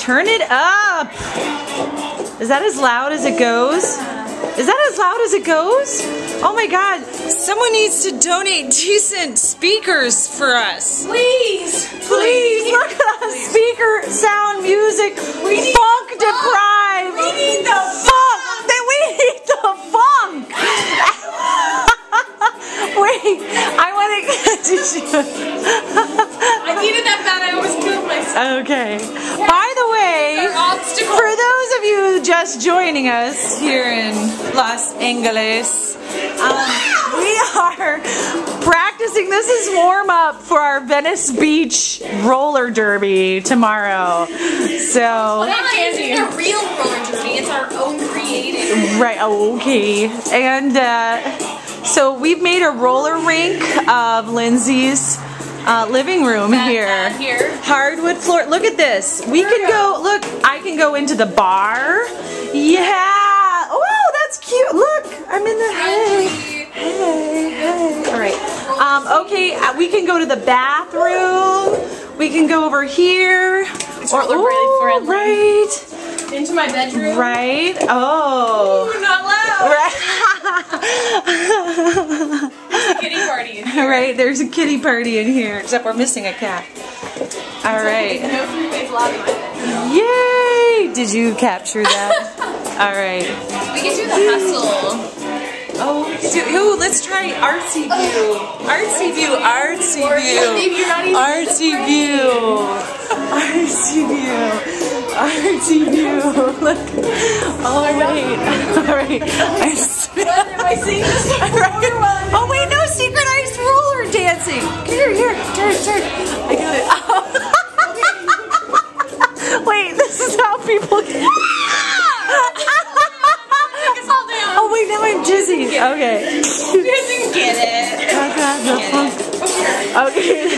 Turn it up. Is that as loud as it goes? Is that as loud as it goes? Oh my God, someone needs to donate decent speakers for us. Please! Please, look at us, speaker, sound, music, funk deprived. We need the funk. We need the funk. Wait, I want to I needed that bad, I almost killed myself. Okay. By the way, for those of you just joining us here in Los Angeles, we are practicing. This is warm up for our Venice Beach roller derby tomorrow. So, It's a real roller derby. It's our own created. right, okay. And so we've made a roller rink of Lindsay's living room here. Hardwood floor. Look at this. We can go, look, I can go into the bar. Yeah. Oh, that's cute. Look, I'm in the, hey. All right. Okay, we can go to the bathroom. We can go over here. It's really friendly. Right. Into my bedroom. Right. Oh. You're not loud. Right. Kitty party in here. Right, there's a kitty party in here, except we're missing a cat. All right. No three-way vlog in my bedroom. Yay! Did you capture that? All right. We can do the hustle. Oh, let's try artsy view. Artsy view. Artsy view. Artsy view. Artsy view. Artsy view. Look. Oh wait. All right. Am I seeing this? Oh wait, no, synchronized roller dancing. Here, turn. I got it. Wait, this is how people get. Oh wait, now I'm dizzy. Okay. You guys didn't get it. Okay.